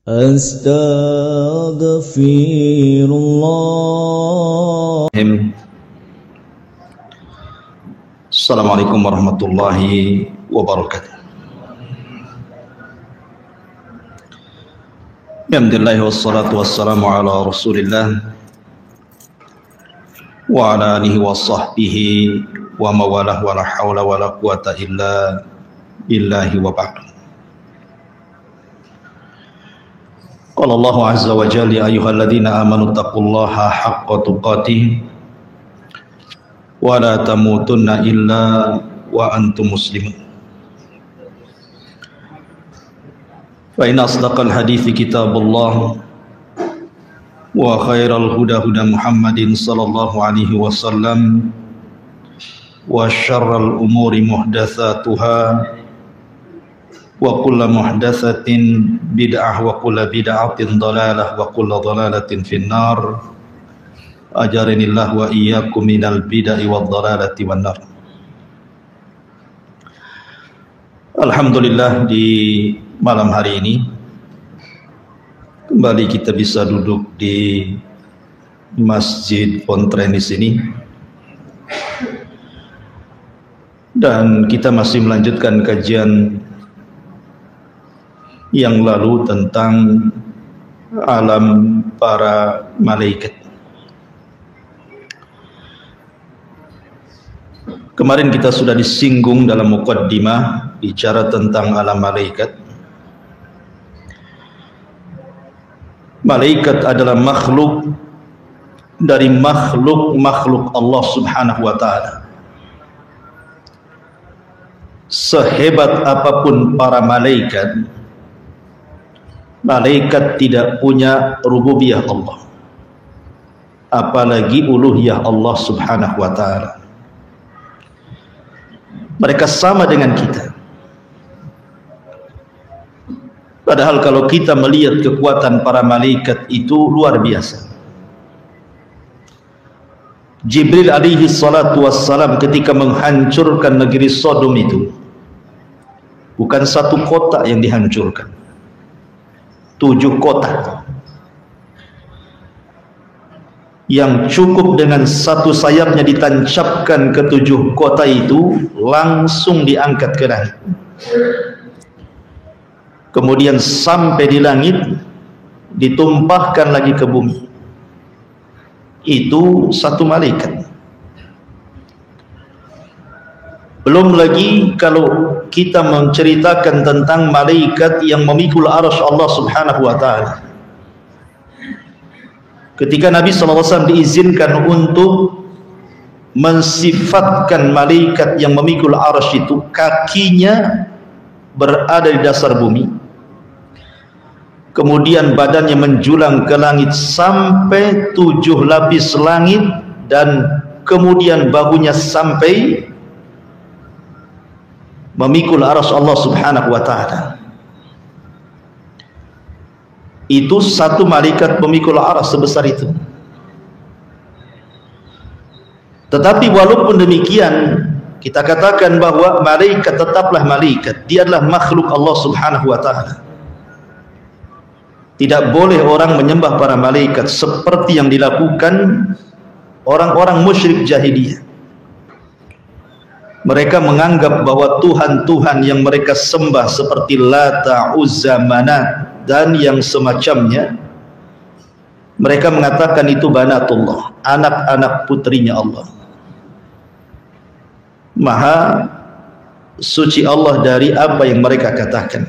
Astaghfirullah. Assalamualaikum warahmatullahi wabarakatuh. Alhamdulillah wassalatu wassalamu ala Rasulillah wa ala alihi wa sahbihi wa mawalah wa la hawla wa la quwata illa billahi wa ba'du. Qala Allahu azza wa jalla ya ayyuhalladzina amanu taqullaha haqqa tuqatih wa la tamutunna illa wa antum muslimun. Fa inna asdaqal hadithi kitabullah wa khairal huda huda Muhammadin sallallahu alaihi wasallam wa syarral umuri muhdatsatuha wa kullu muhdatsatin bid'ah wa kullu bid'atin dhalalah wa kullu dhalalatin finnar. Ajaranillah wa iyyakum minal bid'ah wad dhalalati wan nar. Alhamdulillah, di malam hari ini kembali kita bisa duduk di Masjid Pontrenis ini dan kita masih melanjutkan kajian yang lalu tentang alam para malaikat. Kemarin kita sudah disinggung dalam muqaddimah bicara tentang alam malaikat. Malaikat adalah makhluk dari makhluk Allah Subhanahu wa ta'ala. Sehebat apapun para malaikat, malaikat tidak punya rububiyah Allah, apalagi uluhiyah Allah Subhanahu wa ta'ala. Mereka sama dengan kita. Padahal kalau kita melihat kekuatan para malaikat itu luar biasa. Jibril alaihi salatu wassalam ketika menghancurkan negeri Sodom itu, bukan satu kota yang dihancurkan, 7 kota. Yang cukup dengan satu sayapnya ditancapkan ke 7 kota itu, langsung diangkat ke langit. Kemudian sampai di langit, ditumpahkan lagi ke bumi. Itu satu malaikat. Belum lagi kalau kita menceritakan tentang malaikat yang memikul arsy Allah Subhanahu wa ta'ala. Ketika Nabi SAW diizinkan untuk mensifatkan malaikat yang memikul arsy itu, kakinya berada di dasar bumi, kemudian badannya menjulang ke langit sampai 7 lapis langit, dan kemudian bahunya sampai memikul arsy Allah Subhanahu wa ta'ala. Itu satu malaikat memikul arsy sebesar itu. Tetapi walaupun demikian, kita katakan bahwa malaikat tetaplah malaikat. Dia adalah makhluk Allah Subhanahu wa ta'ala. Tidak boleh orang menyembah para malaikat seperti yang dilakukan orang-orang musyrik jahiliyah. Mereka menganggap bahwa Tuhan-Tuhan yang mereka sembah seperti Lata, Uzza, Manat dan yang semacamnya, mereka mengatakan itu banatullah, anak-anak putrinya Allah. Maha suci Allah dari apa yang mereka katakan.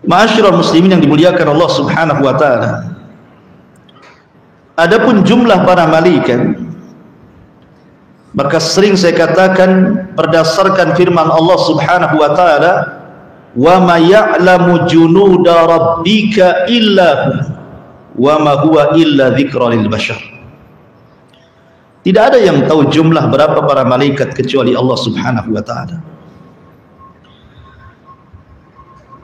Ma'asyiral muslimin yang dimuliakan Allah Subhanahu wa ta'ala, adapun jumlah para malaikat, maka sering saya katakan berdasarkan firman Allah Subhanahu wa ta'ala, wa ma ya'lamu junuda rabbika illa hu wa ma huwa illa dzikra lil bashar. Tidak ada yang tahu jumlah berapa para malaikat kecuali Allah Subhanahu wa ta'ala.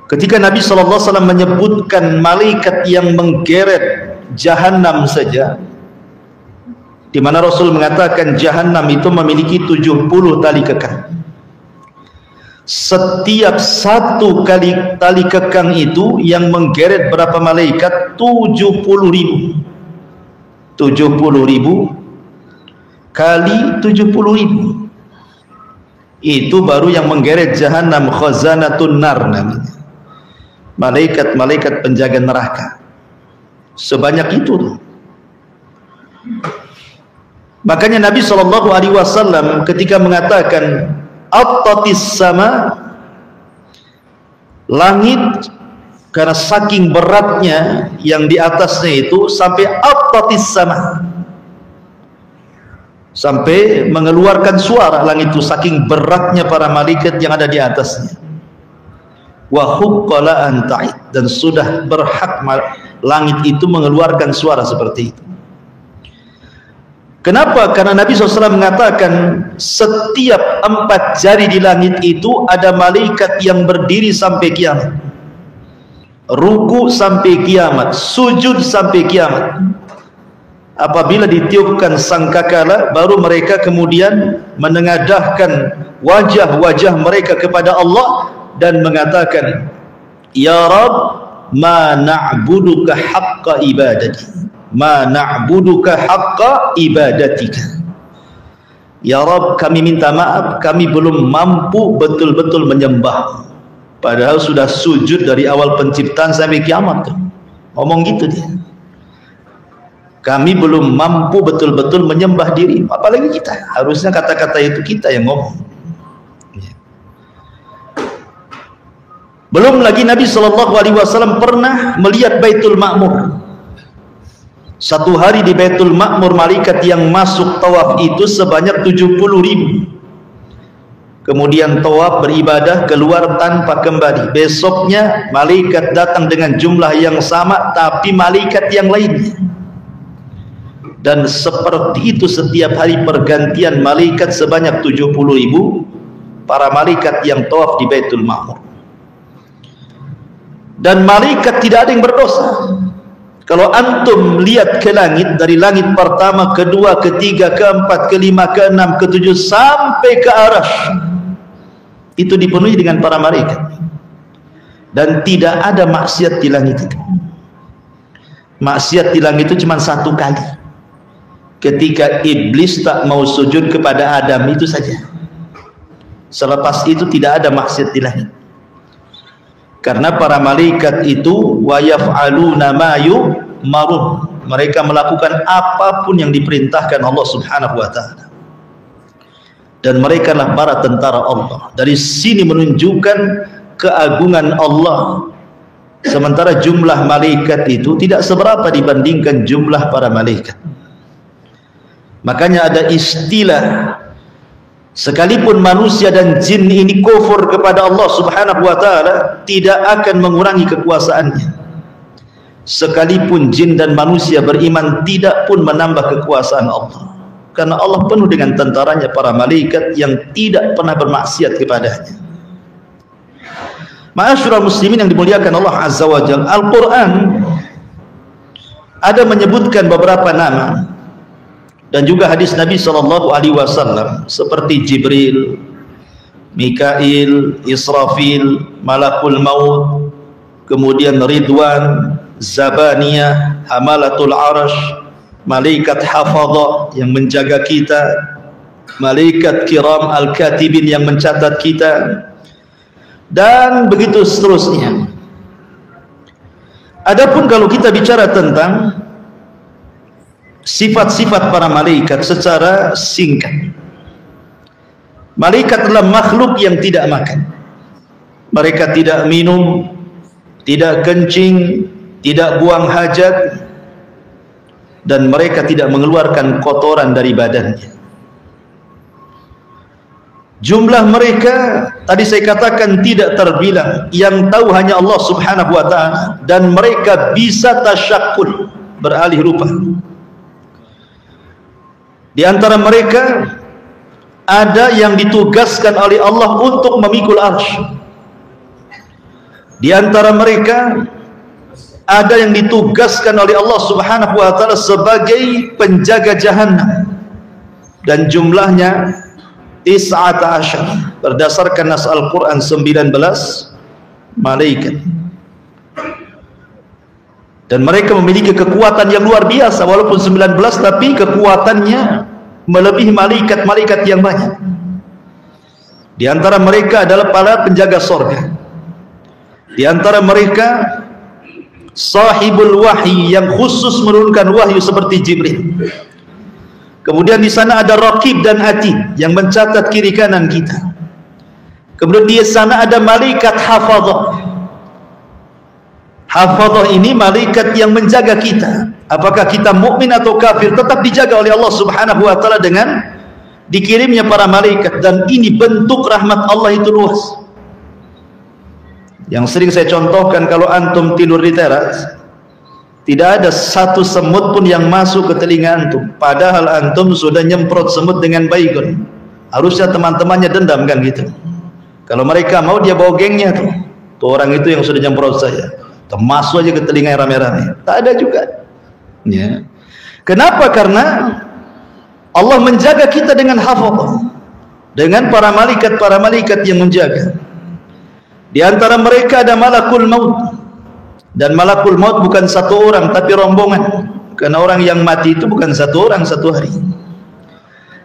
Ketika Nabi SAW menyebutkan malaikat yang menggeret Jahannam saja, di mana Rasul mengatakan Jahannam itu memiliki 70 tali kekang. setiap satu kali tali kekang itu yang menggeret berapa malaikat? 70.000. 70.000 kali 70.000. Itu baru yang menggeret jahannam, khazanatun nar namanya. Malaikat-malaikat penjaga neraka. Sebanyak itu. Makanya Nabi SAW ketika mengatakan attatis sama, langit karena saking beratnya yang di atasnya itu sampai attatis sama, sampai mengeluarkan suara langit itu saking beratnya para malaikat yang ada di atasnya. Wa huqqala an ta'id, dan sudah berhak langit itu mengeluarkan suara seperti itu. Kenapa? Karena Nabi SAW mengatakan setiap 4 jari di langit itu ada malaikat yang berdiri sampai kiamat, ruku sampai kiamat, sujud sampai kiamat. Apabila ditiupkan sangkakala, baru mereka kemudian menengadahkan wajah-wajah mereka kepada Allah dan mengatakan, Ya Rabb, ma na'buduka haqqa ibadati, ma na'buduka haqqa ibadatika. Ya Rabb, kami minta maaf, kami belum mampu betul-betul menyembah. Padahal sudah sujud dari awal penciptaan sampai kiamat tuh. Ngomong gitu dia. Kami belum mampu betul-betul menyembah diri, apalagi kita. Harusnya kata-kata itu kita yang ngomong. Belum lagi Nabi SAW pernah melihat Baitul Ma'mur. Satu hari di Baitul Ma'mur, malaikat yang masuk tawaf itu sebanyak 70.000. Kemudian tawaf beribadah, keluar tanpa kembali. Besoknya malaikat datang dengan jumlah yang sama, tapi malaikat yang lainnya. Dan seperti itu setiap hari pergantian malaikat sebanyak 70.000 para malaikat yang tawaf di Baitul Ma'mur. Dan malaikat tidak ada yang berdosa. Kalau antum lihat ke langit, dari langit pertama, kedua, ketiga, keempat, kelima, keenam, ketujuh sampai ke Arasy, itu dipenuhi dengan para malaikat. Dan tidak ada maksiat di langit itu. Maksiat di langit itu cuma 1 kali. Ketika iblis tak mau sujud kepada Adam, itu saja. Selepas itu tidak ada maksiat di langit. Karena para malaikat itu wa yaf'aluna ma yu'marun, mereka melakukan apapun yang diperintahkan Allah Subhanahu wa taala. Dan mereka adalah para tentara Allah. Dari sini menunjukkan keagungan Allah. Sementara jumlah malaikat itu tidak seberapa dibandingkan jumlah para malaikat. Makanya ada istilah, sekalipun manusia dan jin ini kufur kepada Allah Subhanahu wa taala, tidak akan mengurangi kekuasaannya. Sekalipun jin dan manusia beriman, tidak pun menambah kekuasaan Allah. Karena Allah penuh dengan tentaranya para malaikat yang tidak pernah bermaksiat kepadanya. Ma'asyiral muslimin yang dimuliakan Allah Azza wa Jalla, Al-Quran ada menyebutkan beberapa nama dan juga hadis Nabi SAW seperti Jibril, Mikail, Israfil, Malakul Maut, kemudian Ridwan, Zabaniyah, Hamalatul Arash, malaikat hafadha yang menjaga kita, malaikat kiram al-katibin yang mencatat kita, dan begitu seterusnya. Adapun kalau kita bicara tentang sifat-sifat para malaikat secara singkat, malaikat adalah makhluk yang tidak makan. Mereka tidak minum, tidak kencing, tidak buang hajat, dan mereka tidak mengeluarkan kotoran dari badannya. Jumlah mereka tadi saya katakan tidak terbilang, yang tahu hanya Allah Subhanahu wa taala, dan mereka bisa tasyakkul, beralih rupa. Di antara mereka ada yang ditugaskan oleh Allah untuk memikul arsy. Di antara mereka ada yang ditugaskan oleh Allah Subhanahu wa taala sebagai penjaga jahannam, dan jumlahnya 19. berdasarkan nas Al-Quran 19 malaikat, dan mereka memiliki kekuatan yang luar biasa. Walaupun 19, tapi kekuatannya melebihi malaikat-malaikat yang banyak. Di antara mereka adalah para penjaga sorga. Di antara mereka sahibul wahyi yang khusus menurunkan wahyu seperti Jibril. Kemudian di sana ada Raqib dan Atid yang mencatat kiri kanan kita. Kemudian di sana ada malaikat hafadzah. Hafadzah ini malaikat yang menjaga kita. Apakah kita mukmin atau kafir, tetap dijaga oleh Allah Subhanahu wa taala dengan dikirimnya para malaikat. Dan ini bentuk rahmat Allah itu luas. Yang sering saya contohkan, kalau antum tidur di teras, tidak ada satu semut pun yang masuk ke telinga antum, padahal antum sudah nyemprot semut dengan baygon. Harusnya teman-temannya dendam kan gitu. Kalau mereka mau, dia bawa gengnya tuh orang itu yang sudah nyemprot saya, masuk aja ke telinga rame-rame. Tak ada juga ya. Kenapa? Karena Allah menjaga kita dengan hafadzah, dengan para malaikat yang menjaga. Di antara mereka ada malakul maut, dan malakul maut bukan satu orang tapi rombongan, karena orang yang mati itu bukan satu orang satu hari.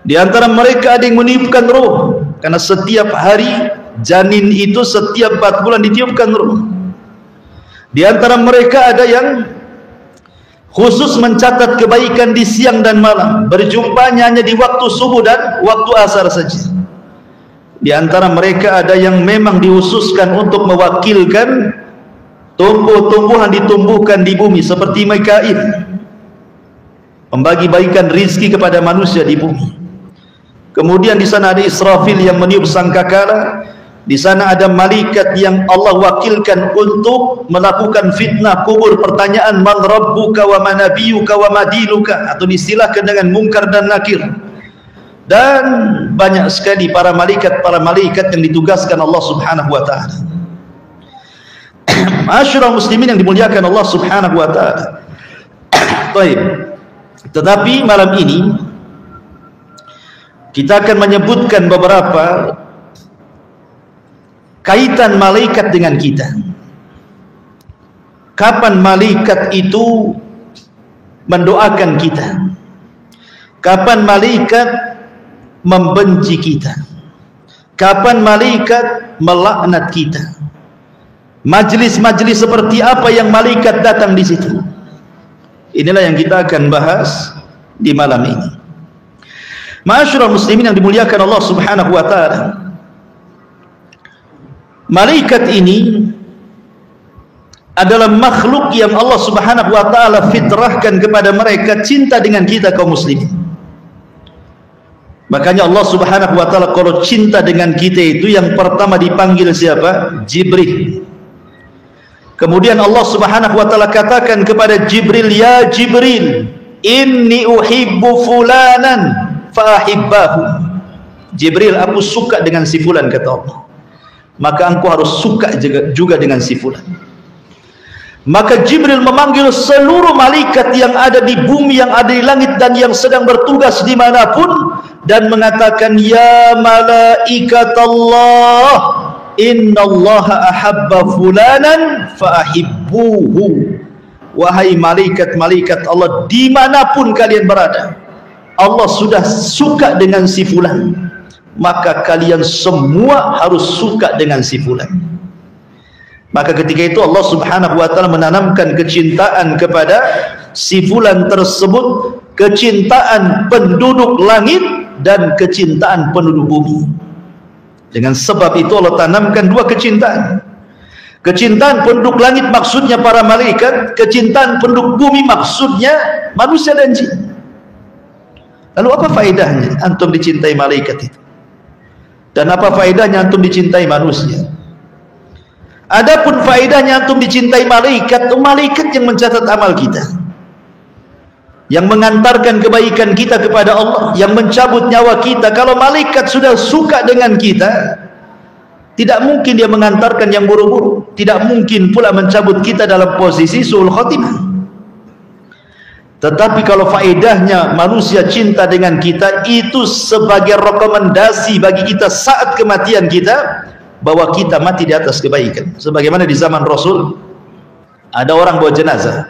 Di antara mereka ada yang meniupkan roh, karena setiap hari janin itu setiap 4 bulan ditiupkan roh. Di antara mereka ada yang khusus mencatat kebaikan di siang dan malam, berjumpanya hanya di waktu subuh dan waktu asar saja. Di antara mereka ada yang memang dihususkan untuk mewakilkan tumbuh-tumbuhan ditumbuhkan di bumi, seperti Mikail, membagi-bagikan rizki kepada manusia di bumi. Kemudian di sana ada Israfil yang meniup sangkakala. Di sana ada malaikat yang Allah wakilkan untuk melakukan fitnah kubur, pertanyaan man rabbuka wa man nabiyuka wa madinuka, atau diistilahkan dengan mungkar dan nakir. Dan banyak sekali para malaikat yang ditugaskan Allah Subhanahu wa taala. Ma'asyiral muslimin yang dimuliakan Allah Subhanahu wa taala. Baik. Tetapi malam ini kita akan menyebutkan beberapa kaitan malaikat dengan kita. Kapan malaikat itu mendoakan kita? Kapan malaikat membenci kita? Kapan malaikat melaknat kita? Majlis-majlis seperti apa yang malaikat datang di situ? Inilah yang kita akan bahas di malam ini. Ma'asyiral muslimin yang dimuliakan Allah Subhanahu wa taala. Malaikat ini adalah makhluk yang Allah Subhanahu wa taala fitrahkan kepada mereka cinta dengan kita kaum muslimin. Makanya Allah Subhanahu wa taala kalau cinta dengan kita itu yang pertama dipanggil siapa? Jibril. Kemudian Allah Subhanahu wa taala katakan kepada Jibril, ya Jibril, inni uhibbu fulanan fa ahibbahu. Jibril, aku suka dengan si fulan, kata Allah. Maka engkau harus suka juga dengan si fulan. Maka Jibril memanggil seluruh malaikat yang ada di bumi, yang ada di langit, dan yang sedang bertugas dimanapun, dan mengatakan, ya malaikat Allah, innallaha ahabba fulanan faahibbuhu. Wahai malaikat-malaikat Allah, dimanapun kalian berada, Allah sudah suka dengan si fulan, maka kalian semua harus suka dengan si fulan. Maka ketika itu Allah Subhanahu wa taala menanamkan kecintaan kepada si fulan tersebut, kecintaan penduduk langit dan kecintaan penduduk bumi. Dengan sebab itu Allah tanamkan dua kecintaan. Kecintaan penduduk langit maksudnya para malaikat, kecintaan penduduk bumi maksudnya manusia dan jin. Lalu apa faedahnya antum dicintai malaikat itu? Dan apa faedahnya antum dicintai manusia? Adapun faedahnya antum dicintai malaikat, itu malaikat yang mencatat amal kita, yang mengantarkan kebaikan kita kepada Allah, yang mencabut nyawa kita. Kalau malaikat sudah suka dengan kita, tidak mungkin dia mengantarkan yang buru-buru, tidak mungkin pula mencabut kita dalam posisi su'ul khotimah. Tetapi kalau faedahnya manusia cinta dengan kita, itu sebagai rekomendasi bagi kita saat kematian kita, bahwa kita mati di atas kebaikan. Sebagaimana di zaman Rasul, ada orang bawa jenazah,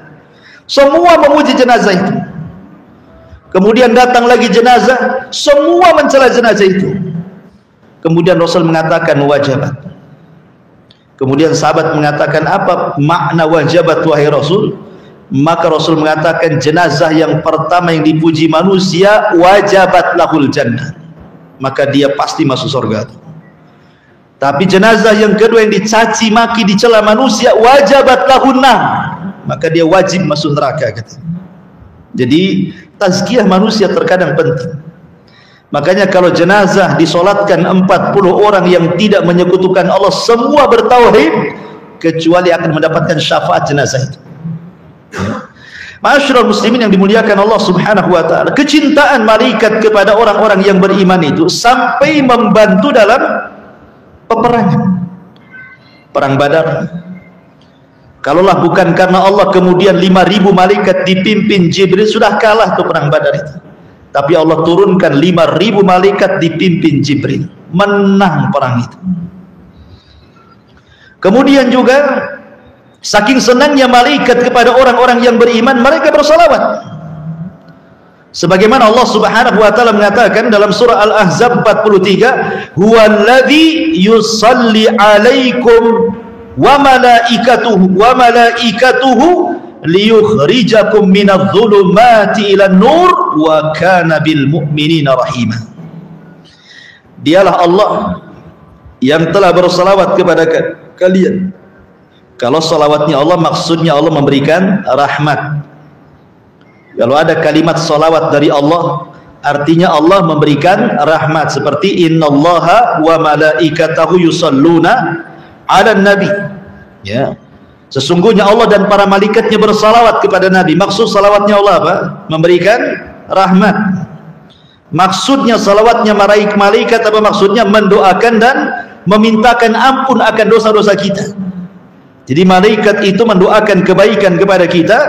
semua memuji jenazah itu. Kemudian datang lagi jenazah, semua mencela jenazah itu. Kemudian Rasul mengatakan wajabat. Kemudian sahabat mengatakan, apa makna wajabat wahai Rasul? Maka Rasul mengatakan, jenazah yang pertama yang dipuji manusia, wajabat lahul jannah, maka dia pasti masuk surga. Tapi jenazah yang kedua yang dicaci maki, dicela manusia, wajabat lahun nar, maka dia wajib masuk neraka. Jadi tazkiyah manusia terkadang penting. Makanya kalau jenazah disolatkan 40 orang yang tidak menyekutukan Allah, semua bertauhid, kecuali akan mendapatkan syafaat jenazah itu. Ma'asyiral muslimin yang dimuliakan Allah Subhanahu wa taala, kecintaan malaikat kepada orang-orang yang beriman itu sampai membantu dalam peperangan. Perang Badar, kalaulah bukan karena Allah, kemudian 5.000 malaikat dipimpin Jibril, sudah kalah tuh perang Badar itu. Tapi Allah turunkan 5.000 malaikat dipimpin Jibril, menang perang itu. Kemudian juga saking senangnya malaikat kepada orang-orang yang beriman, mereka bersalawat. Sebagaimana Allah Subhanahu wa taala mengatakan dalam surah Al-Ahzab 43, huwallazi yusalli 'alaikum wa malaikatuhu liyukhrijakum minadh-dhulumati ilan nur wa kana bil mu'minina rahima. Dialah Allah yang telah bersalawat kepada kalian. Kalau salawatnya Allah, maksudnya Allah memberikan rahmat. Kalau ada kalimat salawat dari Allah, artinya Allah memberikan rahmat. Seperti innallaha wa malaikatahu yusalluna 'alan nabi. Ya. Sesungguhnya Allah dan para malaikatnya bersalawat kepada Nabi. Maksud salawatnya Allah apa? Memberikan rahmat. Maksudnya salawatnya malaikat apa maksudnya? Mendoakan dan memintakan ampun akan dosa-dosa kita. Jadi malaikat itu mendoakan kebaikan kepada kita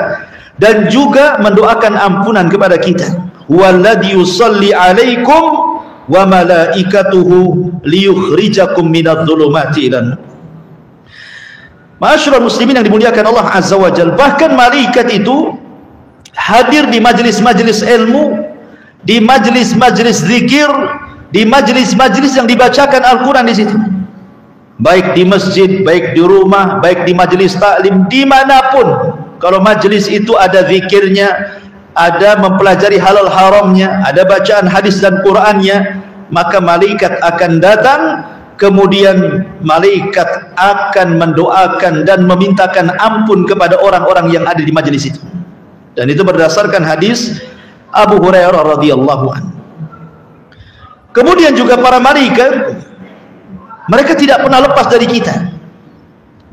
dan juga mendoakan ampunan kepada kita. Walladzi yusalli 'alaikum wa malaikatuhu liyukhrijakum minadh-dhulumati ilan nur. Ma'asyiral muslimin yang dimuliakan Allah Azza wa Jalla, bahkan malaikat itu hadir di majlis-majlis ilmu, di majlis-majlis zikir, di majlis-majlis yang dibacakan Al-Quran di situ. Baik di masjid, baik di rumah, baik di majlis taklim, dimanapun. Kalau majlis itu ada zikirnya, ada mempelajari halal haramnya, ada bacaan hadis dan Qurannya, maka malaikat akan datang. Kemudian malaikat akan mendoakan dan memintakan ampun kepada orang-orang yang ada di majlis itu. Dan itu berdasarkan hadis Abu Hurairah radhiyallahu anhu. Kemudian juga para malaikat, mereka tidak pernah lepas dari kita.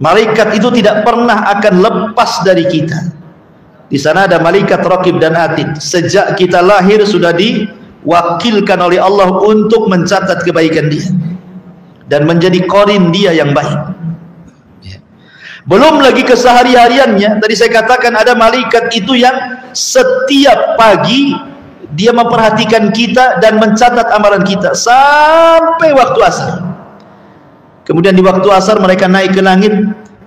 Malaikat itu tidak pernah akan lepas dari kita. Di sana ada malaikat raqib dan atid. Sejak kita lahir sudah diwakilkan oleh Allah untuk mencatat kebaikan dia dan menjadi korin dia yang baik. Belum lagi kesehari-hariannya. Tadi saya katakan ada malaikat itu yang setiap pagi dia memperhatikan kita dan mencatat amalan kita sampai waktu asar. Kemudian di waktu asar mereka naik ke langit,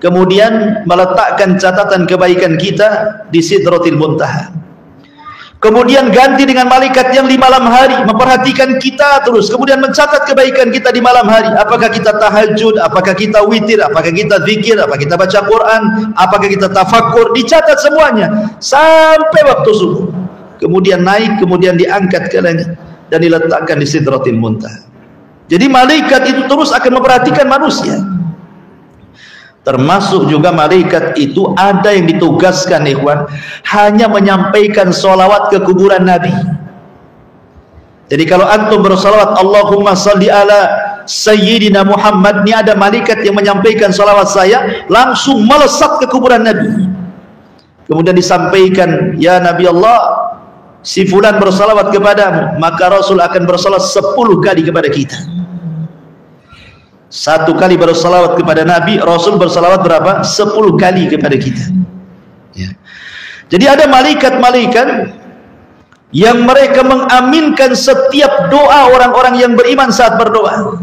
kemudian meletakkan catatan kebaikan kita di Sidratil Muntaha. Kemudian ganti dengan malaikat yang di malam hari memperhatikan kita terus, kemudian mencatat kebaikan kita di malam hari. Apakah kita tahajud, apakah kita witir, apakah kita zikir, apakah kita baca Quran, apakah kita tafakkur, dicatat semuanya sampai waktu subuh. Kemudian naik, kemudian diangkat ke langit dan diletakkan di Sidratil Muntaha. Jadi malaikat itu terus akan memperhatikan manusia. Termasuk juga malaikat itu ada yang ditugaskan ikhwan, hanya menyampaikan sholawat ke kuburan Nabi. Jadi kalau antum bersolawat Allahumma salli ala Sayyidina Muhammad, ini ada malaikat yang menyampaikan sholawat saya, langsung melesat ke kuburan Nabi. Kemudian disampaikan, ya Nabi Allah, si fulan bersolawat kepadamu, maka Rasul akan bersolawat 10 kali kepada kita. 1 kali bersalawat kepada Nabi, Rasul bersalawat berapa? 10 kali kepada kita. Ya. Jadi ada malaikat-malaikat yang mereka mengaminkan setiap doa orang-orang yang beriman saat berdoa.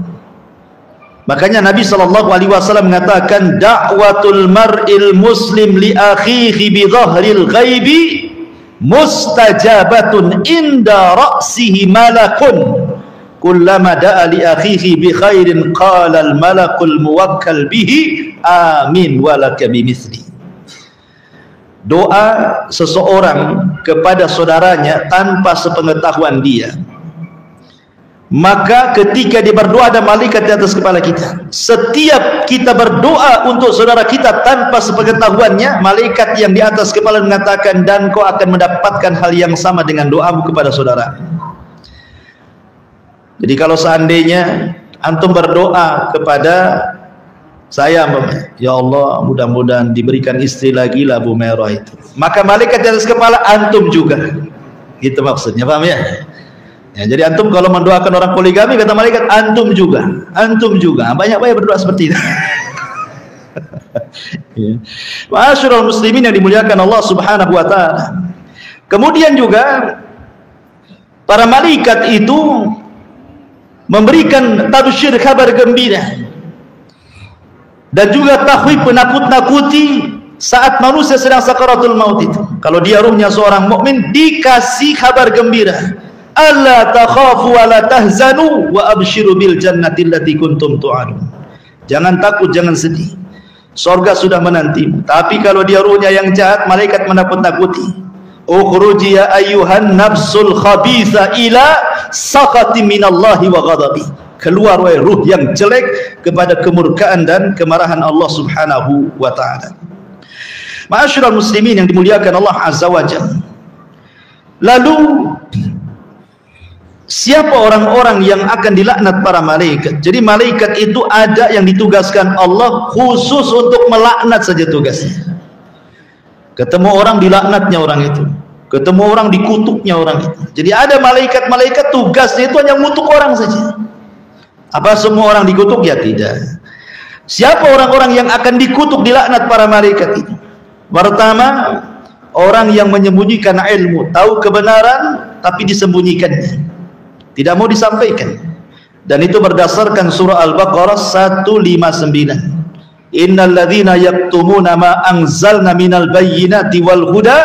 Makanya Nabi SAW mengatakan, da'watul mar'il muslim li akhihi bi dhahril ghaibi mustajabatun inda ra'sihi malakun kullama da'a li akhihi bi khairin qala al malakul muwakkal bihi amin walaka bimithli. Doa seseorang kepada saudaranya tanpa sepengetahuan dia, maka ketika dia berdoa ada malaikat di atas kepala kita. Setiap kita berdoa untuk saudara kita tanpa sepengetahuannya, malaikat yang di atas kepala mengatakan, dan kau akan mendapatkan hal yang sama dengan doamu kepada saudara. Jadi kalau seandainya antum berdoa kepada saya, ya Allah mudah-mudahan diberikan istri lagi lah Bu Merah itu, maka malaikat di atas kepala antum juga, gitu maksudnya, paham ya? Ya, jadi antum kalau mendoakan orang poligami, kata malaikat, antum juga, banyak-banyak berdoa seperti itu. Ya. Ma'asyiral muslimin yang dimuliakan Allah Subhanahu wa taala. Kemudian juga para malaikat itu memberikan tabsyir, kabar gembira, dan juga tahwib, penakut-nakuti saat manusia sedang sakaratul maut itu. Kalau dia ruhnya seorang mukmin, dikasih kabar gembira, alla takhafu wa la tahzanu wa abshiru bil jannati allati kuntum tu'adun. Jangan takut, jangan sedih, surga sudah menantimu. Tapi kalau dia ruhnya yang jahat, malaikat menakut-nakuti, ukhruji ya ayyuhan nafsul khabitha ila saqati minallahi wa ghadabi. Keluar wahai ruh yang jelek kepada kemurkaan dan kemarahan Allah Subhanahu wa taala. Ma'asyiral muslimin yang dimuliakan Allah Azza wa Jalla. Lalu siapa orang-orang yang akan dilaknat para malaikat? Jadi malaikat itu ada yang ditugaskan Allah khusus untuk melaknat saja tugasnya. Ketemu orang dilaknatnya orang itu, ketemu orang dikutuknya orang itu. Jadi ada malaikat-malaikat tugasnya itu hanya mengutuk orang saja. Apa semua orang dikutuk? Ya tidak. Siapa orang-orang yang akan dikutuk, dilaknat para malaikat itu? Pertama, orang yang menyembunyikan ilmu, tahu kebenaran tapi disembunyikannya, tidak mau disampaikan. Dan itu berdasarkan surah Al-Baqarah 159. Innal ladzina yaktumuna ma anzalna minal bayyinati wal huda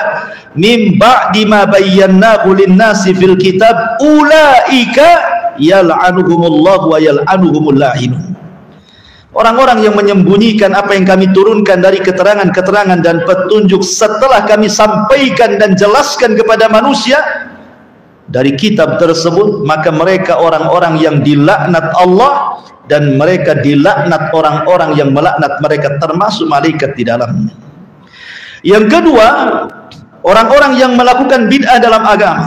min ba'di ma bayyanahu lin-nasi fil kitab ulaika yal'anuhumullah wa yal'anuhumul la'inun. Orang-orang yang menyembunyikan apa yang kami turunkan dari keterangan-keterangan dan petunjuk setelah kami sampaikan dan jelaskan kepada manusia dari kitab tersebut, maka mereka orang-orang yang dilaknat Allah, dan mereka dilaknat orang-orang yang melaknat mereka, termasuk malaikat di dalamnya. Yang kedua, orang-orang yang melakukan bid'ah dalam agama.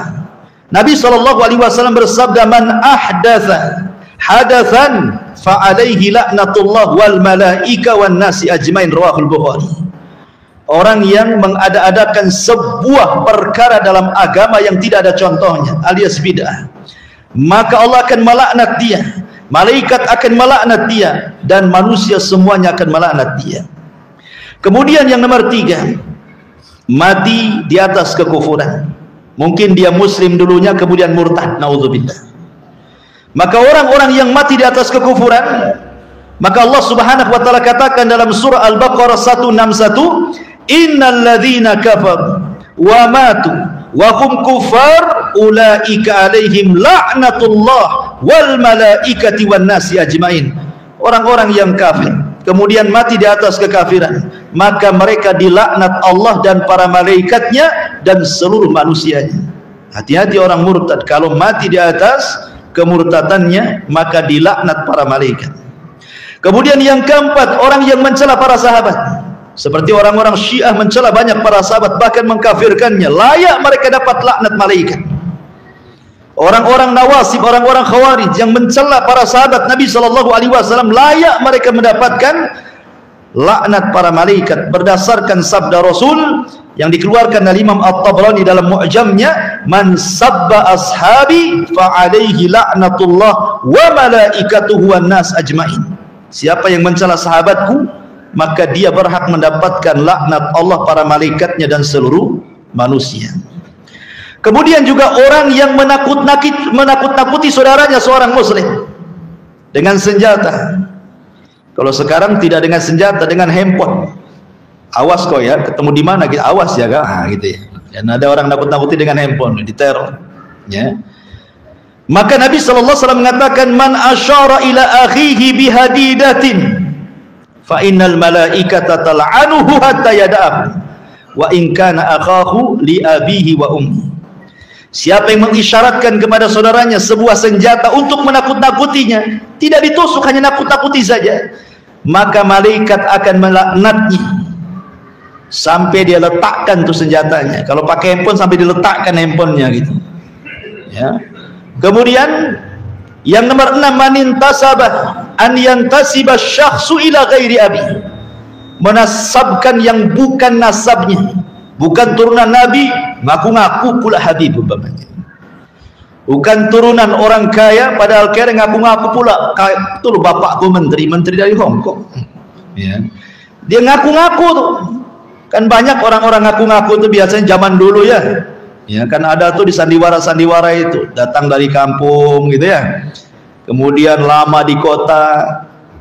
Nabi SAW bersabda, man ahdatha hadathan fa'alaihi la'natullah wal malaika wan nasi ajmain, rawahul Bukhari. Orang yang mengada-adakan sebuah perkara dalam agama yang tidak ada contohnya, alias bid'ah, maka Allah akan melaknat dia, malaikat akan melaknat dia, dan manusia semuanya akan melaknat dia. Kemudian yang nomor tiga, mati di atas kekufuran. Mungkin dia muslim dulunya kemudian murtad, naudzubillah. Maka orang-orang yang mati di atas kekufuran, maka Allah Subhanahu wa taala katakan dalam surah Al-Baqarah 161, innal ladzina kafaru wa matu wa hum kufar ulaika alaihim la'natullah wal malaikati wan nasi ajmain. Orang-orang yang kafir kemudian mati di atas kekafiran, maka mereka dilaknat Allah dan para malaikatnya dan seluruh manusianya. Hati-hati orang murtad, kalau mati di atas kemurtadannya maka dilaknat para malaikat. Kemudian yang keempat, orang yang mencela para sahabat, seperti orang-orang Syiah mencela banyak para sahabat, bahkan mengkafirkannya, layak mereka dapat laknat malaikat. Orang-orang Nawasib, orang-orang Khawarij yang mencela para sahabat Nabi SAW, layak mereka mendapatkan laknat para malaikat, berdasarkan sabda Rasul yang dikeluarkan oleh Imam At-Tabrani dalam Mu'jamnya, man sabba ashabi fa alaihi la'natullah wa malaikatuhu wan nas ajmain. Siapa yang mencela sahabatku, maka dia berhak mendapatkan laknat Allah, para malaikatnya dan seluruh manusia. Kemudian juga orang yang menakut-nakuti saudaranya seorang muslim dengan senjata. Kalau sekarang tidak dengan senjata, dengan handphone. Awas kau ya, ketemu di mana kita, awas ya kan, gitu ya. Dan ada orang nakut-nakuti dengan handphone, diteror. Ya. Maka Nabi SAW mengatakan, man asyara ila akhihi bihadidatin fa innal malaikata tal'anuhu hatta yada'ahu wa in kana akhahu li abihi wa ummi. Siapa yang mengisyaratkan kepada saudaranya sebuah senjata untuk menakut-nakutinya, tidak ditusuk, hanya nakut-nakuti saja, maka malaikat akan melaknatnya sampai dia letakkan tuh senjatanya. Kalau pakai handphone sampai diletakkan handphonenya gitu. Ya. Kemudian yang nomor 6, manintasabah an yantasiba syakhsu ila ghairi abi. Menasabkan yang bukan nasabnya, bukan turunan Nabi, ngaku-ngaku pula Habib umpamanya. Bukan turunan orang kaya, padahal kaya ngaku-ngaku pula betul bapakku menteri dari Hong Kong. Ya. Dia ngaku-ngaku tuh. Kan banyak orang-orang ngaku-ngaku itu biasanya zaman dulu ya. Ya kan ada tuh di sandiwara-sandiwara itu, datang dari kampung gitu ya. Kemudian lama di kota,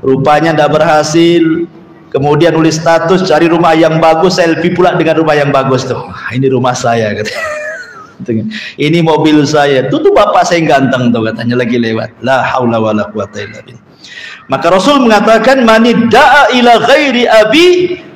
rupanya tidak berhasil. Kemudian nulis status cari rumah yang bagus, selfie pula dengan rumah yang bagus tuh. Ini rumah saya katanya. Ini mobil saya. Tuh bapak saya yang ganteng tuh katanya lagi lewat. La haula wala quwata illa billah. Maka Rasul mengatakan manidda'a ila ghairi abi,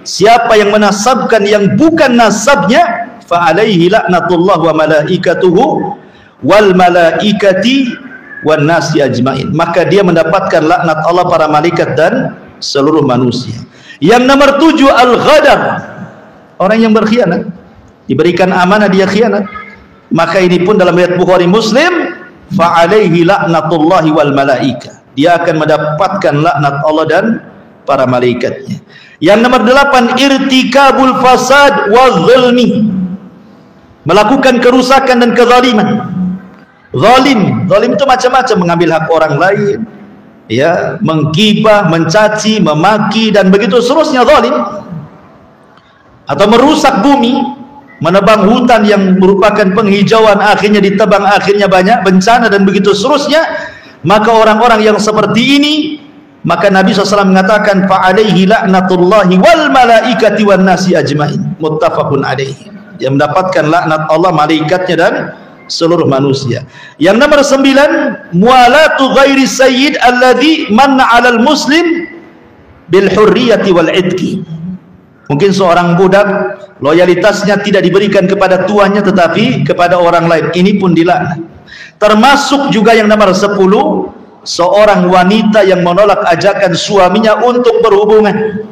siapa yang menasabkan yang bukan nasabnya, fa alaihi laknatullah wa malaikatuhu wal malaikati wan nasi ajmain. Maka dia mendapatkan laknat Allah, para malaikat dan seluruh manusia. Yang nomor 7, al-ghadar, orang yang berkhianat, diberikan amanah dia khianat. Maka ini pun dalam riwayat Bukhari Muslim, fa alaihi laknatullahi wal malaika, dia akan mendapatkan laknat Allah dan para malaikatnya. Yang nomor 8, irtikabul fasad wa zulmi, melakukan kerusakan dan kezaliman. Zalim itu macam-macam, mengambil hak orang lain, ya, menggibah, mencaci, memaki dan begitu seterusnya, zalim. Atau merusak bumi, menebang hutan yang merupakan penghijauan, akhirnya ditebang, akhirnya banyak bencana dan begitu seterusnya. Maka orang-orang yang seperti ini, maka Nabi SAW mengatakan fa alaihi laknatullahi wal malaikati wan nasi ajmain, muttafaqun alaihi. Dia mendapatkan laknat Allah, malaikatnya dan seluruh manusia. Yang nomor 9, mualatu ghairi sayyid alladhi manna 'alal muslim bil hurriyati wal idki. Mungkin seorang budak loyalitasnya tidak diberikan kepada tuannya tetapi kepada orang lain, ini pun dilaknat. Termasuk juga yang nomor 10, seorang wanita yang menolak ajakan suaminya untuk berhubungan,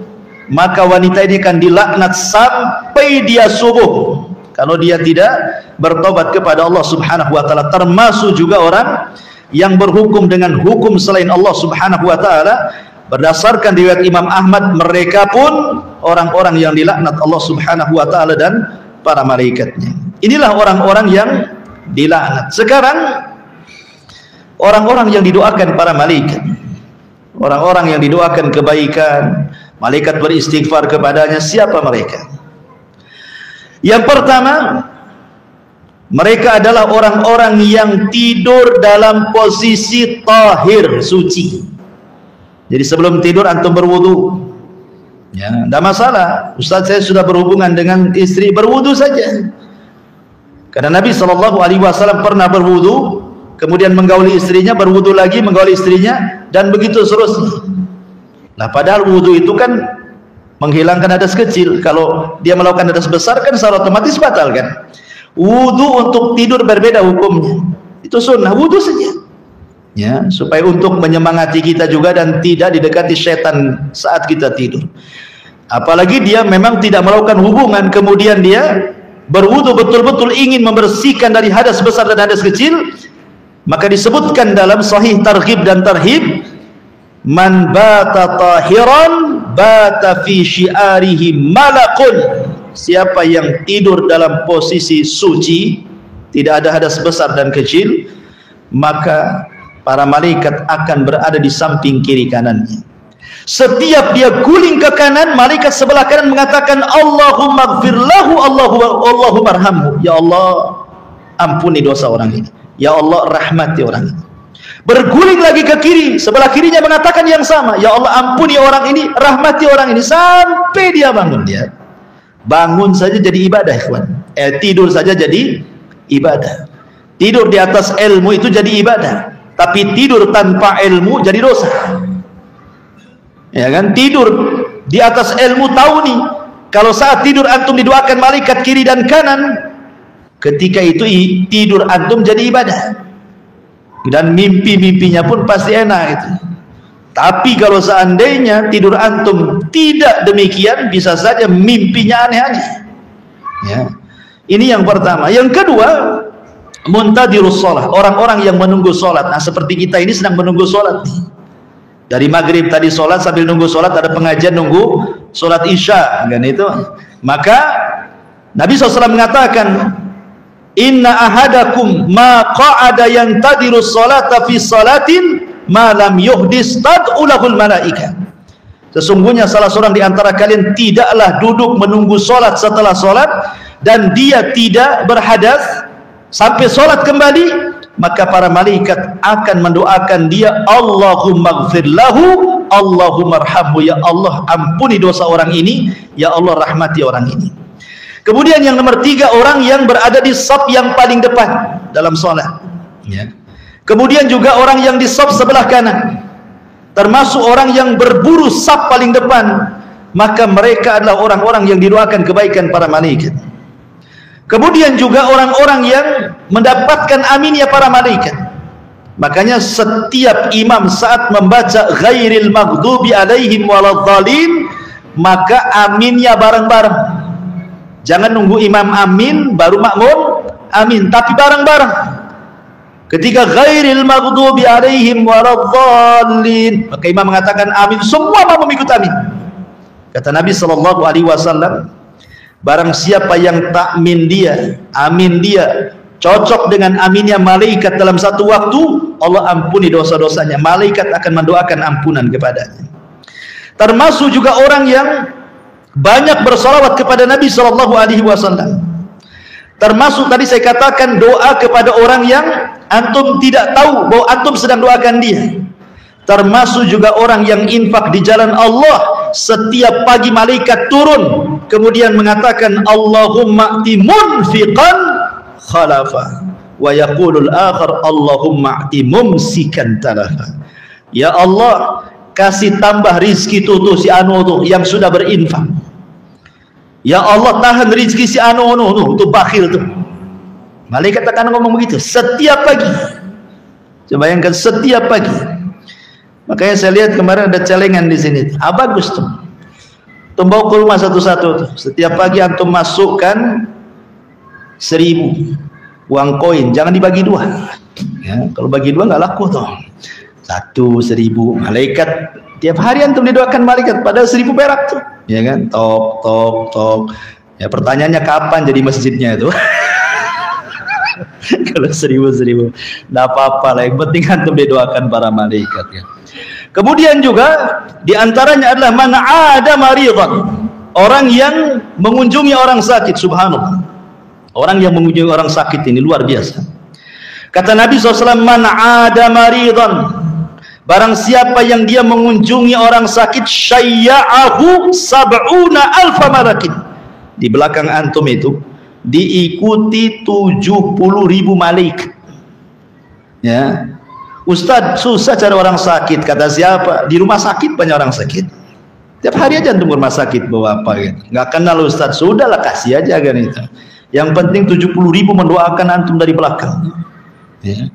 maka wanita ini akan dilaknat sampai dia subuh kalau dia tidak bertobat kepada Allah Subhanahu wa taala. Termasuk juga orang yang berhukum dengan hukum selain Allah Subhanahu wa taala. Berdasarkan riwayat Imam Ahmad, mereka pun orang-orang yang dilaknat Allah Subhanahu wa taala dan para malaikatnya. Inilah orang-orang yang dilaknat. Sekarang orang-orang yang didoakan para malaikat, orang-orang yang didoakan kebaikan, malaikat beristighfar kepadanya, siapa mereka? Yang pertama, mereka adalah orang-orang yang tidur dalam posisi tahir, suci. Jadi sebelum tidur antum berwudu, ya, tidak masalah. Ustaz, saya sudah berhubungan dengan istri, berwudu saja. Karena Nabi SAW pernah berwudu, kemudian menggauli istrinya, berwudu lagi, menggauli istrinya, dan begitu seterusnya. Nah, padahal wudu itu kan menghilangkan hadas kecil. Kalau dia melakukan hadas besar kan secara otomatis batal kan. Wudu untuk tidur berbeda hukumnya. Itu sunnah, wudu saja. Ya, supaya untuk menyemangati kita juga dan tidak didekati setan saat kita tidur. Apalagi dia memang tidak melakukan hubungan, kemudian dia berwudu betul-betul ingin membersihkan dari hadas besar dan hadas kecil, maka disebutkan dalam sahih targhib dan tarhib, man bata tahiran bata fi syi'arihi malakun. Siapa yang tidur dalam posisi suci, tidak ada hadas besar dan kecil, maka para malaikat akan berada di samping kiri kanannya. Setiap dia guling ke kanan, malaikat sebelah kanan mengatakan Allahumma gfir lahu, Allahumma arhamhu. Ya Allah, ampuni dosa orang ini. Ya Allah, rahmati orang ini. Berguling lagi ke kiri, sebelah kirinya mengatakan yang sama. Ya Allah, ampuni orang ini, rahmati orang ini, sampai dia bangun. Dia bangun saja jadi ibadah, ikhwan. Tidur saja jadi ibadah. Tidur di atas ilmu itu jadi ibadah. Tapi tidur tanpa ilmu jadi dosa. Ya kan, tidur di atas ilmu, tahu nih kalau saat tidur antum didoakan malaikat kiri dan kanan, ketika itu tidur antum jadi ibadah, dan mimpi-mimpinya pun pasti enak itu. Tapi kalau seandainya tidur antum tidak demikian, bisa saja mimpinya aneh-aneh. Ya, ini yang pertama. Yang kedua, muntadirus sholat, orang-orang yang menunggu sholat. Nah, seperti kita ini sedang menunggu sholat nih. Dari maghrib tadi sholat, sambil nunggu sholat ada pengajian nunggu sholat isya, kan itu. Maka Nabi SAW mengatakan, inna ahadakum ma qa'ada yantadirus sholata fi sholatin ma lam yuhdis tad'ulahul malaika. Sesungguhnya salah seorang di antara kalian tidaklah duduk menunggu sholat setelah sholat dan dia tidak berhadas sampai sholat kembali, maka para malaikat akan mendoakan dia, Allahumma gfir lahu, Allahumma arhamhu. Ya Allah, ampuni dosa orang ini, ya Allah, rahmati orang ini. Kemudian yang nomor 3, orang yang berada di shaf yang paling depan dalam sholat, ya. Kemudian juga orang yang di shaf sebelah kanan, termasuk orang yang berburu shaf paling depan, maka mereka adalah orang-orang yang didoakan kebaikan para malaikat. Kemudian juga orang-orang yang mendapatkan aminnya para malaikat. Makanya setiap imam saat membaca ghairil maghdubi alaihim waladhdallin, maka aminnya bareng-bareng. Jangan nunggu imam amin baru makmum amin, tapi bareng-bareng. Ketika ghairil maghdubi alaihim waladhdallin, maka imam mengatakan amin, semua makmum ikut amin. Kata Nabi SAW, barang siapa yang takmin dia, amin dia, cocok dengan aminnya malaikat dalam satu waktu, Allah ampuni dosa-dosanya. Malaikat akan mendoakan ampunan kepadanya. Termasuk juga orang yang banyak bersalawat kepada Nabi SAW. Termasuk tadi saya katakan doa kepada orang yang antum tidak tahu bahwa antum sedang doakan dia. Termasuk juga orang yang infak di jalan Allah. Setiap pagi malaikat turun kemudian mengatakan Allahumma ati munfiqan khalafa wa yaqulul akhar Allahumma ati mumsikan talafa. Ya Allah, kasih tambah rizki tuh si anu tuh yang sudah berinfak. Ya Allah, tahan rizki si anu tuh bakhil tuh. Malaikat akan ngomong begitu setiap pagi. Coba bayangkan, setiap pagi. Makanya saya lihat kemarin ada celengan di sini. Bagus tuh. Bawa ke rumah satu-satu tuh. Setiap pagi antum masukkan 1000 uang koin, jangan dibagi 2. Ya, kalau bagi 2 nggak laku tuh. 1.000 malaikat tiap hari antum didoakan malaikat, padahal 1000 perak tuh. Ya kan? Tok tok tok. Ya, pertanyaannya kapan jadi masjidnya itu? Kalau 1000 nggak apa-apa lah, yang penting antum didoakan para malaikat ya. Kemudian juga diantaranya adalah man ada maridhan, orang yang mengunjungi orang sakit. Subhanallah, orang yang mengunjungi orang sakit ini luar biasa. Kata Nabi SAW, man ada maridhan, barang siapa yang dia mengunjungi orang sakit, syayya'ahu sab'una alfa malakin, di belakang antum itu diikuti 70.000 malaikat. Ya, Ustaz, susah cari orang sakit. Kata siapa? Di rumah sakit banyak orang sakit. Tiap hari aja antum ke rumah sakit bawa apa gitu. Nggak kenal Ustaz, sudahlah kasih aja kan itu. Yang penting 70.000 mendoakan antum dari belakang. Ya.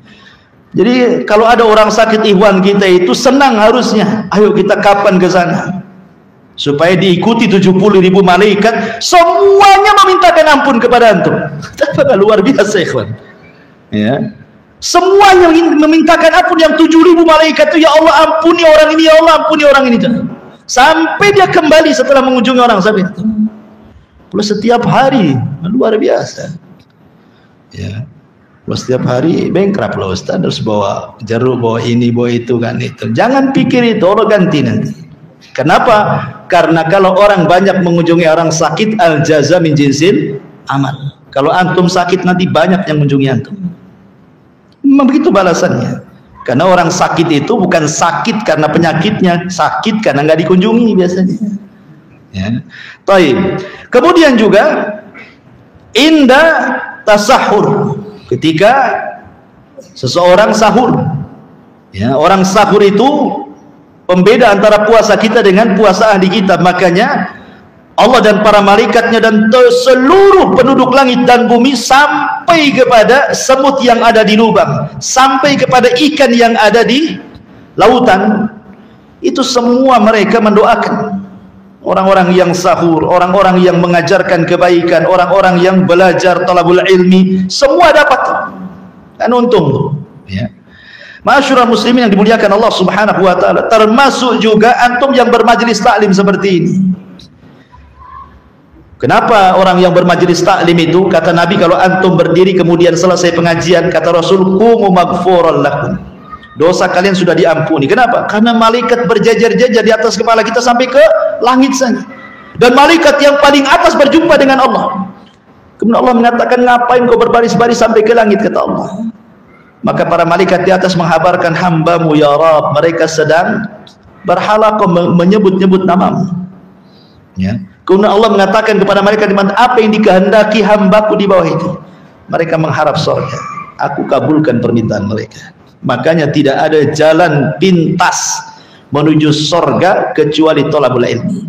Jadi kalau ada orang sakit ikhwan kita itu senang harusnya. Ayo kita kapan ke sana? Supaya diikuti 70.000 malaikat, semuanya memintakan ampun kepada antum. Betapa luar biasa ikhwan. Ya. Semuanya memintakan ampun, yang 7.000 malaikat itu, ya Allah ampuni orang ini, ya Allah ampuni orang ini. Sampai dia kembali setelah mengunjungi orang sakit itu. Plus setiap hari, luar biasa. Ya. Plus setiap hari bankrupt loh Ustaz, harus bawa jeruk, bawa ini, bawa itu kan itu. Jangan pikir itu, Allah ganti nanti. Kenapa? Karena kalau orang banyak mengunjungi orang sakit, al jaza min jinsil amal. Kalau antum sakit nanti banyak yang mengunjungi antum. Memang begitu balasannya. Karena orang sakit itu bukan sakit karena penyakitnya, sakit karena nggak dikunjungi biasanya. Ya. Taib. Kemudian juga inda tasahur, ketika seseorang sahur. Ya, orang sahur itu pembeda antara puasa kita dengan puasa ahli kita. Makanya Allah dan para malaikatnya dan seluruh penduduk langit dan bumi, sampai kepada semut yang ada di lubang, sampai kepada ikan yang ada di lautan, itu semua mereka mendoakan orang-orang yang sahur, orang-orang yang mengajarkan kebaikan, orang-orang yang belajar talabul ilmi, semua dapat. Kan untung, ya. Ma'asyiral muslimin yang dimuliakan Allah Subhanahu wa taala, termasuk juga antum yang bermajlis taklim seperti ini. Kenapa orang yang bermajlis taklim itu, kata Nabi, kalau antum berdiri kemudian selesai pengajian, kata Rasul, qumu maghfuran lakum, dosa kalian sudah diampuni. Kenapa? Karena malaikat berjajar-jajar di atas kepala kita sampai ke langit saja. Dan malaikat yang paling atas berjumpa dengan Allah. Kemudian Allah mengatakan, ngapain kau berbaris-baris sampai ke langit, kata Allah. Maka para malaikat di atas menghabarkan, hambamu ya Rabb, mereka sedang berhalaqah menyebut-nyebut namamu. Ya. Kemudian Allah mengatakan kepada malaikat, apa yang dikehendaki hambaku di bawah itu? Mereka mengharap surga. Aku kabulkan permintaan mereka. Makanya tidak ada jalan pintas menuju surga kecuali thalabul ilmi.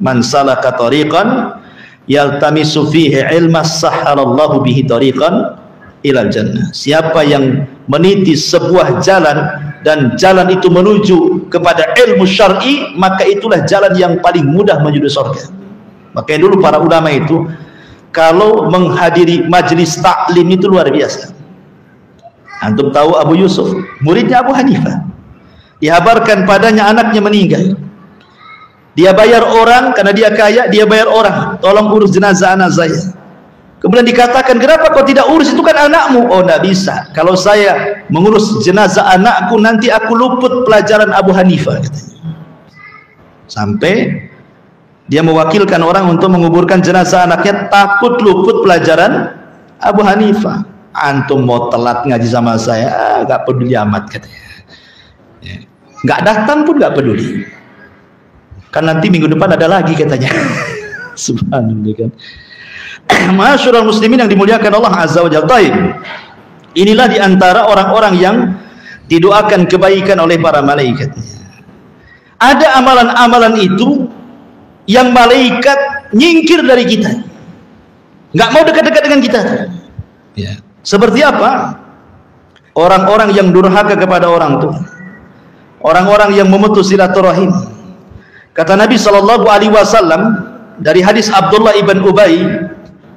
Man salaka tariqan yaltamisu fihi ilma sahhalallahu bihi tariqan ilal jannah. Siapa yang meniti sebuah jalan dan jalan itu menuju kepada ilmu syar'i, maka itulah jalan yang paling mudah menuju surga. Makanya dulu para ulama itu kalau menghadiri majlis taklim itu luar biasa. Antum tahu Abu Yusuf, muridnya Abu Hanifah, dihabarkan padanya anaknya meninggal. Dia bayar orang, karena dia kaya, dia bayar orang, tolong urus jenazah anak saya. Kemudian dikatakan, kenapa kau tidak urus, itu kan anakmu? Oh, tidak bisa, kalau saya mengurus jenazah anakku nanti aku luput pelajaran Abu Hanifah, katanya. Sampai dia mewakilkan orang untuk menguburkan jenazah anaknya, takut luput pelajaran Abu Hanifah. Antum mau telat ngaji sama saya, gak peduli amat, katanya. Ya. Gak datang pun gak peduli, kan nanti minggu depan ada lagi, katanya. Subhanallah, kan. Ma'asyiral muslimin yang dimuliakan Allah Azza wa Jalla. Inilah diantara orang-orang yang didoakan kebaikan oleh para malaikatnya. Ada amalan-amalan itu yang malaikat nyingkir dari kita, nggak mau dekat-dekat dengan kita. Ya. Seperti apa? Orang-orang yang durhaka kepada orang tua, orang-orang yang memutus silaturahim. Kata Nabi sallallahu alaihi wasallam dari hadis Abdullah ibn Ubay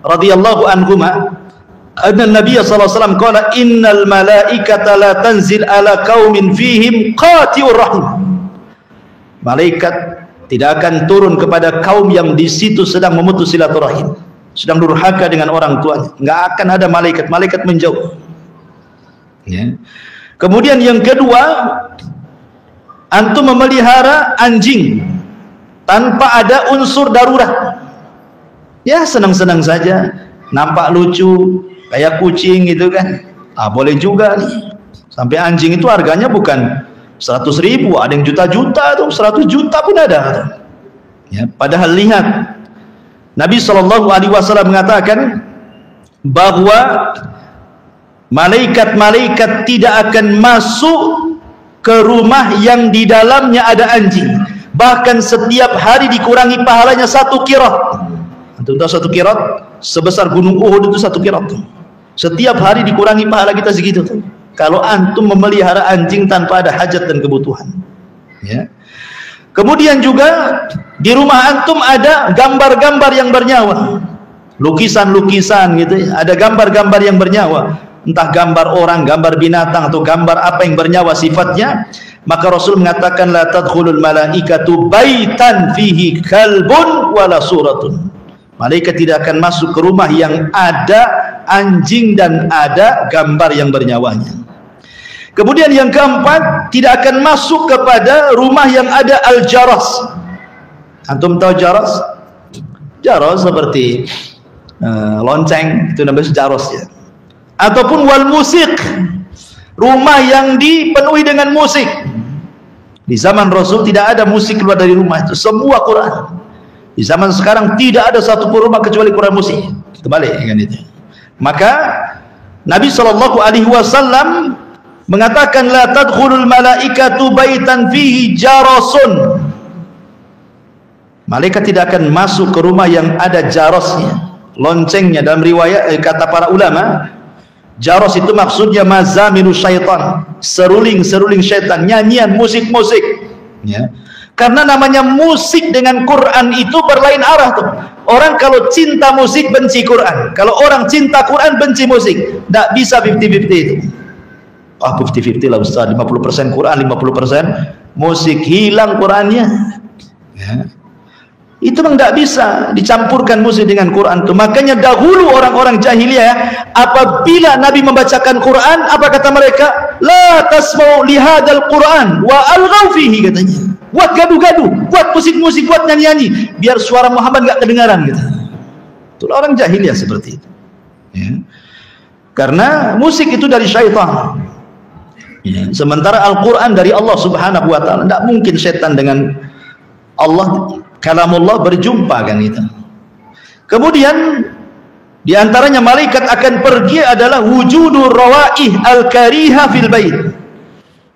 radhiyallahu anhuma, anna Nabi sallallahu alaihi wasallam qala, innal malaikata la tanzil ala qaumin fihim qati'ur rahim. Malaikat tidak akan turun kepada kaum yang di situ sedang memutus silaturahim, sedang durhaka dengan orang tuanya. Nggak akan ada malaikat, malaikat menjauh. Ya. Kemudian yang kedua, antum memelihara anjing tanpa ada unsur darurat. Ya, senang-senang saja, nampak lucu kayak kucing gitu kan. Boleh juga nih. Sampai anjing itu harganya bukan 100.000, ada yang juta-juta tuh, 100 juta pun ada. Ya, padahal lihat, Nabi Shallallahu Alaihi Wasallam mengatakan bahwa malaikat-malaikat tidak akan masuk ke rumah yang di dalamnya ada anjing. Bahkan setiap hari dikurangi pahalanya 1 qirat. Antum tahu 1 qirat? Sebesar gunung Uhud itu 1 qirat. Setiap hari dikurangi pahala kita segitu tuh. Kalau antum memelihara anjing tanpa ada hajat dan kebutuhan. Ya. Kemudian juga di rumah antum ada gambar-gambar yang bernyawa, lukisan-lukisan gitu ya. Ada gambar-gambar yang bernyawa, entah gambar orang, gambar binatang, atau gambar apa yang bernyawa sifatnya. Maka Rasul mengatakan, la tadkhulul malaikatu baitan fihi kalbun wala suratun. Malaikat tidak akan masuk ke rumah yang ada anjing dan ada gambar yang bernyawanya. Kemudian yang keempat, tidak akan masuk kepada rumah yang ada al-jaras. Antum tahu jaras? Jaras seperti lonceng, itu namanya jaras ya. Ataupun wal musik, rumah yang dipenuhi dengan musik. Di zaman Rasul tidak ada musik keluar dari rumah itu, semua Quran. Di zaman sekarang tidak ada satu pun rumah kecuali Quran musik. Terbalik kan itu. Maka Nabi SAW mengatakan la tadkhulul malaikatu baitan fihi jarasun. Malaikat tidak akan masuk ke rumah yang ada jarasnya, loncengnya. Dalam riwayat kata para ulama, jaras itu maksudnya mazamiru syaitan, seruling syaitan, nyanyian, musik ya. Karena namanya musik dengan Quran itu berlain arah tuh. Orang kalau cinta musik benci Quran, kalau orang cinta Quran benci musik. Tidak bisa 50-50 itu. 50-50 lah Ustaz, 50% Quran, 50% musik, hilang Qurannya ya. Itu memang tidak bisa dicampurkan musik dengan Quran itu. Makanya dahulu orang-orang jahiliyah, apabila Nabi membacakan Quran, apa kata mereka? La tasma'u lihadal Quran wa alghaw fihi, katanya. Buat gaduh-gaduh, buat musik-musik, buat nyanyi-nyanyi, biar suara Muhammad enggak kedengaran gitu. Itulah orang jahiliyah seperti itu ya. Karena musik itu dari syaitan ya. Sementara Al-Quran dari Allah Subhanahu wa ta'ala. Tidak mungkin syaitan dengan Allah, kalamullah berjumpa kan itu. Kemudian diantaranya malaikat akan pergi adalah wujudur rawaih al-kariha fil bait,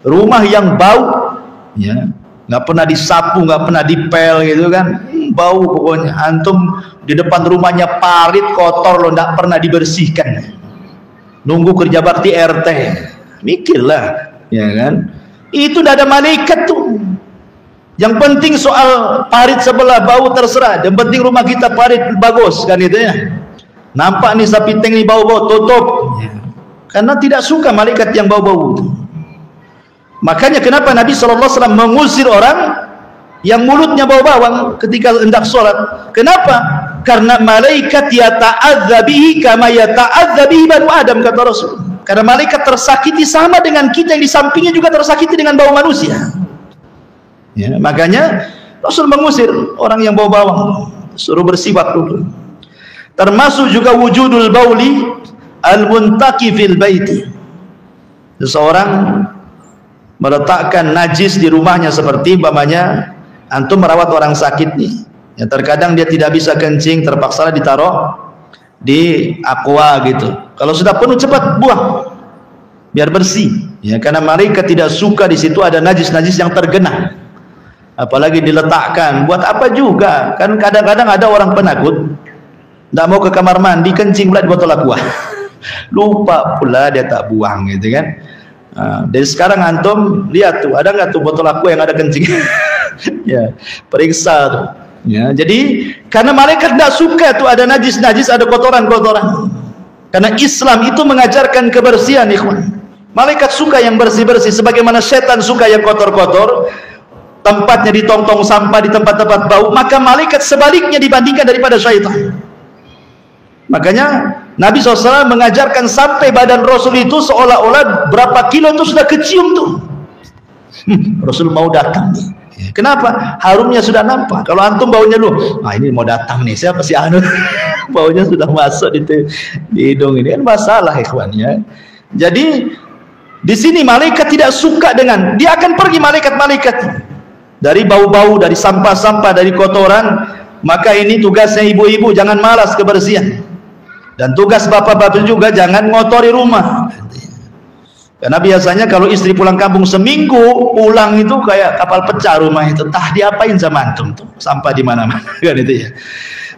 rumah yang bau ya, nggak pernah disapu, nggak pernah dipel gitu kan, bau pokoknya. Antum di depan rumahnya parit kotor loh, nggak pernah dibersihkan, nunggu kerja bakti RT, mikirlah ya kan. Itu udah ada malaikat tuh. Yang penting soal parit sebelah bau terserah, yang penting rumah kita parit bagus kan itu ya. Nampak nih sapi teng nih bau-bau, tutup ya. Karena tidak suka malaikat yang bau-bau. Makanya kenapa Nabi SAW mengusir orang yang mulutnya bau bawang ketika hendak sholat? Kenapa? Karena malaikat yata'adza bihi kama yata'adza bihi banu Adam, kata Rasul. Karena malaikat tersakiti sama dengan kita, yang di sampingnya juga tersakiti dengan bau manusia ya. Makanya Rasul mengusir orang yang bau bawang, suruh bersiwak dulu. Termasuk juga wujudul bauli al-muntaqi fil baiti. Seseorang meletakkan najis di rumahnya, seperti umpamanya antum merawat orang sakit nih ya, terkadang dia tidak bisa kencing, terpaksa ditaruh di aqua gitu. Kalau sudah penuh cepat buang biar bersih ya, karena malaikat tidak suka di situ ada najis-najis yang tergenang. Apalagi diletakkan, buat apa juga kan. Kadang-kadang ada orang penakut tidak mau ke kamar mandi, kencing pula di botol aqua lupa pula dia tak buang gitu kan. Dari sekarang antum lihat tuh, ada nggak tuh botol aqua yang ada kencing ya, periksa tuh ya. Jadi karena malaikat tidak suka tuh ada najis-najis, ada kotoran-kotoran. Karena Islam itu mengajarkan kebersihan ikhwan. Malaikat suka yang bersih-bersih, sebagaimana setan suka yang kotor-kotor, tempatnya di tong-tong sampah, di tempat-tempat bau. Maka malaikat sebaliknya dibandingkan daripada syaitan. Makanya Nabi SAW mengajarkan sampai badan Rasul itu seolah-olah berapa kilo itu sudah kecium tuh. Rasul mau datang nih. Kenapa? Harumnya sudah nampak. Kalau antum baunya lu, ini mau datang nih, siapa si Anu? Baunya sudah masuk di hidung ini, kan masalah ikhwan ya. Jadi di sini malaikat tidak suka dengan, dia akan pergi malaikat-malaikat dari bau-bau, dari sampah-sampah, dari kotoran. Maka ini tugasnya ibu-ibu, jangan malas kebersihan. Dan tugas bapak-bapak juga jangan ngotori rumah. Karena biasanya kalau istri pulang kampung seminggu, pulang itu kayak kapal pecah rumah itu. Tah diapain sama antum tuh? Sampah di mana-mana kan itu ya.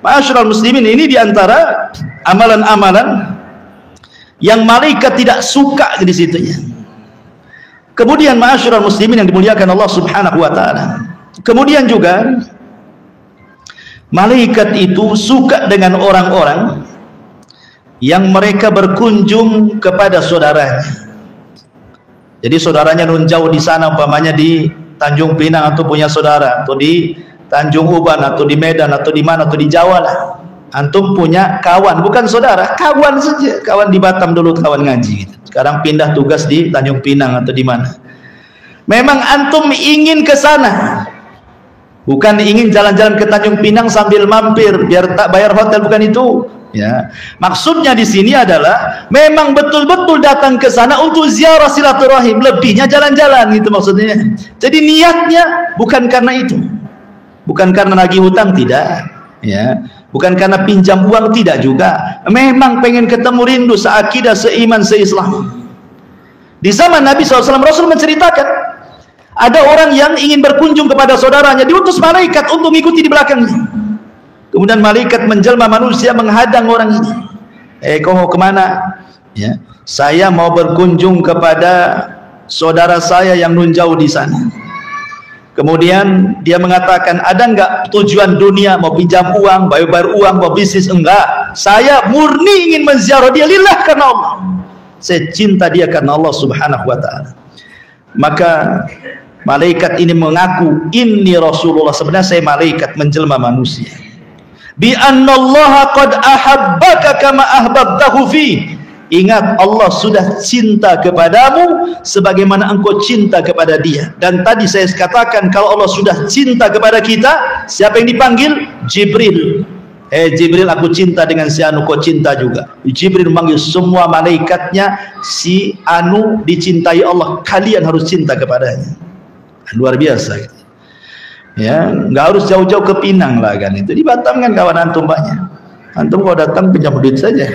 Ma'asyiral muslimin, ini diantara amalan-amalan yang malaikat tidak suka di situnya. Kemudian ma'asyiral muslimin yang dimuliakan Allah Subhanahu wa taala. Kemudian juga malaikat itu suka dengan orang-orang yang mereka berkunjung kepada saudaranya. Jadi saudaranya nun jauh di sana, umpamanya di Tanjung Pinang atau punya saudara, atau di Tanjung Uban, atau di Medan, atau di mana, atau di Jawa lah. Antum punya kawan, bukan saudara, kawan saja. Kawan di Batam dulu, kawan ngaji gitu. Sekarang pindah tugas di Tanjung Pinang atau di mana. Memang antum ingin ke sana. Bukan ingin jalan-jalan ke Tanjung Pinang sambil mampir biar tak bayar hotel, bukan itu. Ya. Maksudnya di sini adalah memang betul-betul datang ke sana untuk ziarah silaturahim, lebihnya jalan-jalan gitu maksudnya. Jadi niatnya bukan karena itu. Bukan karena nagih hutang, tidak. Ya. Bukan karena pinjam uang, tidak juga. Memang pengen ketemu, rindu, seakidah, seiman, seislam. Di zaman Nabi SAW, Rasul menceritakan ada orang yang ingin berkunjung kepada saudaranya, diutus malaikat untuk mengikuti di belakangnya. Kemudian malaikat menjelma manusia menghadang orang ini. Kau mau kemana? Ya, saya mau berkunjung kepada saudara saya yang nun jauh di sana. Kemudian dia mengatakan, ada enggak tujuan dunia, mau pinjam uang, bayar uang, mau bisnis? Enggak, saya murni ingin menziarah dia lillah, karena Allah. Saya cinta dia karena Allah subhanahu wa ta'ala. Maka malaikat ini mengaku, inni Rasulullah, sebenarnya saya malaikat menjelma manusia. Bi annallaha qad ahabbaka kama ahbabtahu fi. Ingat, Allah sudah cinta kepadamu sebagaimana engkau cinta kepada dia. Dan tadi saya katakan, kalau Allah sudah cinta kepada kita, siapa yang dipanggil? Jibril. Jibril, aku cinta dengan si Anu, kau cinta juga. Jibril memanggil semua malaikatnya, si Anu dicintai Allah, kalian harus cinta kepadanya. Luar biasa gitu. Ya, nggak harus jauh-jauh ke Pinang lah kan, itu di Batam kan kawan antum banyak. Antum kalau datang pinjam duit saja.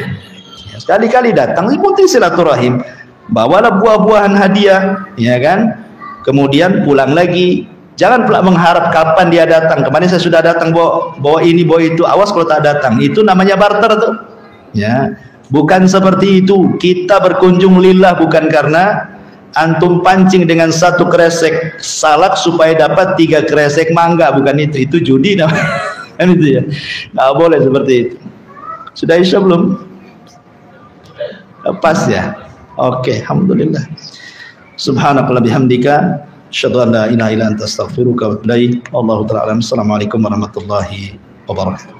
Sekali-kali datang, penting silaturahim, bawalah buah-buahan hadiah, ya kan? Kemudian pulang lagi, jangan pula mengharap kapan dia datang. Kemarin saya sudah datang, bawa ini, bawa itu, awas kalau tak datang. Itu namanya barter tuh. Ya, bukan seperti itu. Kita berkunjung lillah, bukan karena antum pancing dengan satu kresek salak supaya dapat 3 kresek mangga, bukan itu. Itu judi namanya. Kan itu ya. Nggak boleh seperti itu. Sudah isya belum? Pas ya. Oke, alhamdulillah. Subhanakallah bihamdika, asyhadu an la ilaha illa anta, astaghfiruka wa atubu ilaik. Wallahu ta'ala alam. Assalamualaikum warahmatullahi wabarakatuh.